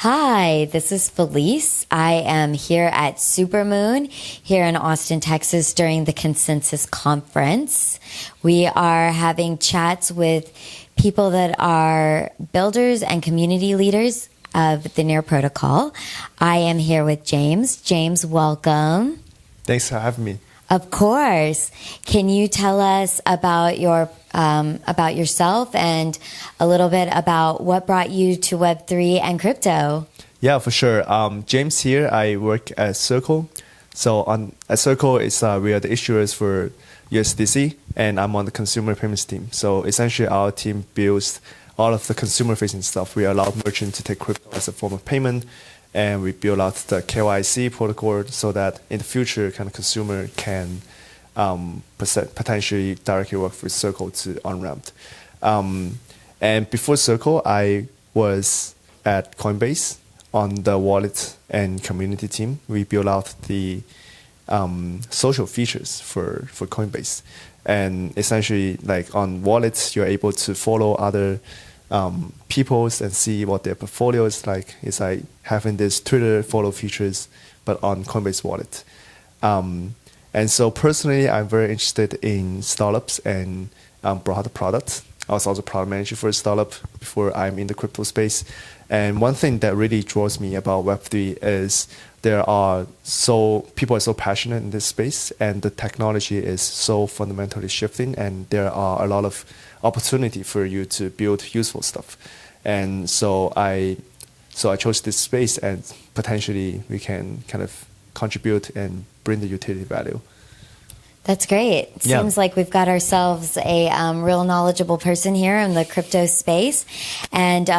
Hi, this is Felice. I am here at Supermoon here in Austin, Texas during the Consensus Conference. We are having chats with people that are builders and community leaders of the NEAR protocol. I am here with James. James, welcome. Thanks for having me. Of course. Can you tell us about yourself and a little bit about what brought you to Web3 and crypto? Yeah, for sure. James here. I work at Circle. At Circle, we are the issuers for USDC, and I'm on the consumer payments team. So essentially, our team builds all of the consumer-facing stuff. We allow merchants to take crypto as a form of payment, and we build out the KYC protocol so that in the future, kind of consumer can potentially directly work with Circle to on-ramp. And before Circle, I was at Coinbase on the wallet and community team. We built out the social features for Coinbase. And essentially, like on wallets, you're able to follow other people's and see what their portfolio is like. It's like having this Twitter follow features, but on Coinbase wallet. And so personally, I'm very interested in startups and broader products. I was also product manager for a startup before I'm in the crypto space. And one thing that really draws me about Web3 is people are so passionate in this space, and the technology is so fundamentally shifting, and there are a lot of opportunity for you to build useful stuff. And so I chose this space, and potentially we can kind of contribute and bring the utility value. That's great. Seems like we've got ourselves a real knowledgeable person here in the crypto space. And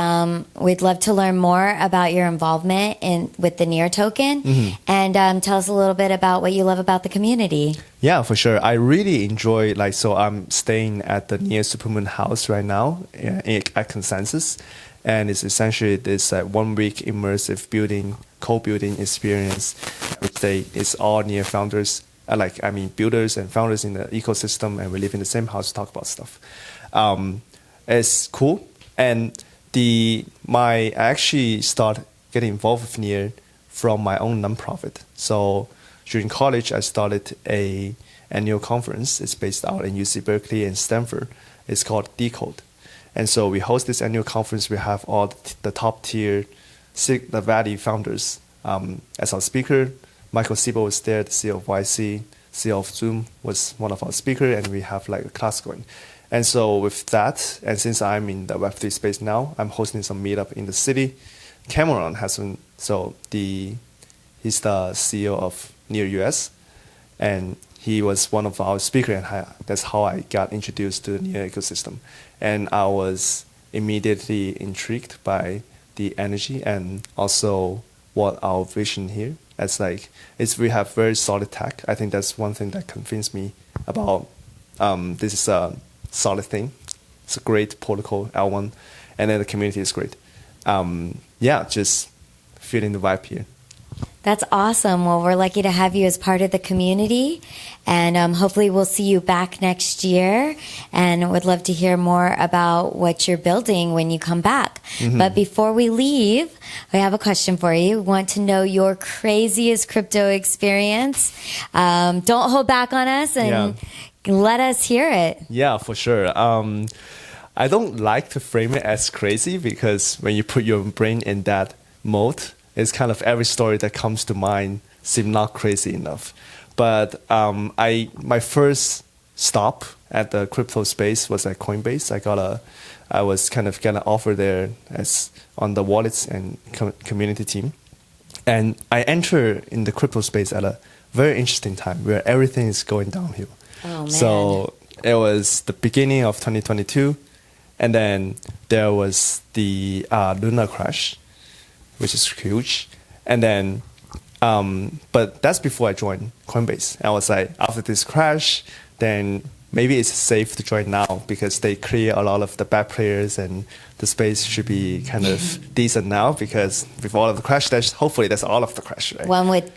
we'd love to learn more about your involvement with the NEAR token. Mm-hmm. And tell us a little bit about what you love about the community. Yeah, for sure. I really enjoy, so I'm staying at the NEAR Supermoon house right now at Consensus. And it's essentially this 1 week immersive co-building experience. I would say it's all NEAR founders. Builders and founders in the ecosystem, and we live in the same house to talk about stuff. It's cool. And I actually started getting involved with NEAR from my own nonprofit. So during college, I started a annual conference. It's based out in UC Berkeley and Stanford. It's called Decode. And so we host this annual conference. We have all the top tier the Valley founders as our speaker. Michael Siebel was there, the CEO of YC, CEO of Zoom was one of our speakers, and we have like a class going. And so with that, and since I'm in the Web3 space now, I'm hosting some meetup in the city. Cameron he's the CEO of NEAR US, and he was one of our speakers, and that's how I got introduced to the NEAR ecosystem. And I was immediately intrigued by the energy and also what our vision here. We have very solid tech. I think that's one thing that convinced me about this is a solid thing. It's a great protocol, L1, and then the community is great. Just feeling the vibe here. That's awesome. Well, we're lucky to have you as part of the community, and hopefully we'll see you back next year, and would love to hear more about what you're building when you come back. Mm-hmm. But before we leave, we have a question for you. We want to know your craziest crypto experience. Don't hold back on us, and let us hear it. Yeah, for sure. I don't like to frame it as crazy, because when you put your brain in that mode, it's kind of every story that comes to mind seems not crazy enough. But my first stop at the crypto space was at Coinbase. I was kind of getting an offer there as on the wallets and community team. And I entered in the crypto space at a very interesting time where everything is going downhill. Oh, man. So it was the beginning of 2022. And then there was the Luna crash, which is huge. And then, but that's before I joined Coinbase. I was like, after this crash, then maybe it's safe to join now, because they clear a lot of the bad players, and the space should be kind of decent now, because with all of the crash, hopefully that's all of the crash, right? One would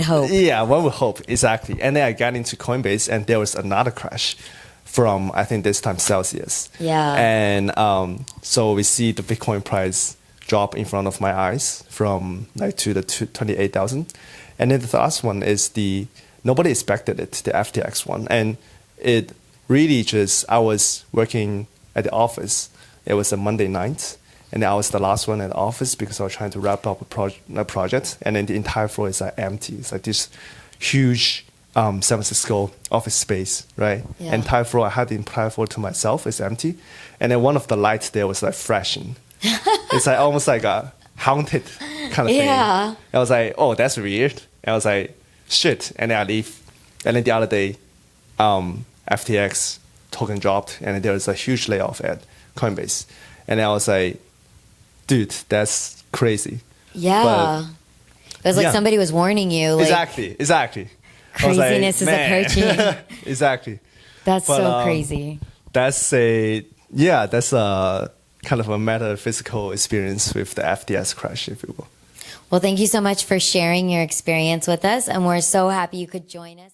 hope. Yeah, one would hope, exactly. And then I got into Coinbase, and there was another crash from, I think this time, Celsius. Yeah. And so we see the Bitcoin price drop in front of my eyes from like to the 28,000. And then the last one is nobody expected it, the FTX one. And it really just, I was working at the office. It was a Monday night. And I was the last one at the office because I was trying to wrap up a project. And then the entire floor is like empty. It's like this huge San Francisco office space, right? Yeah. Entire floor, I had the entire floor to myself. It's empty. And then one of the lights there was like flashing. It's like almost like a haunted kind of thing. Yeah. I was like, oh, that's weird. And I was like, shit. And then I leave. And then the other day, FTX token dropped, and then there was a huge layoff at Coinbase. And I was like, dude, that's crazy. Yeah. It was like yeah. somebody was warning you. Like, Exactly. Craziness is man. approaching. Exactly. That's so crazy. That's a kind of a metaphysical experience with the FTS crash, if you will. Well, thank you so much for sharing your experience with us. And we're so happy you could join us.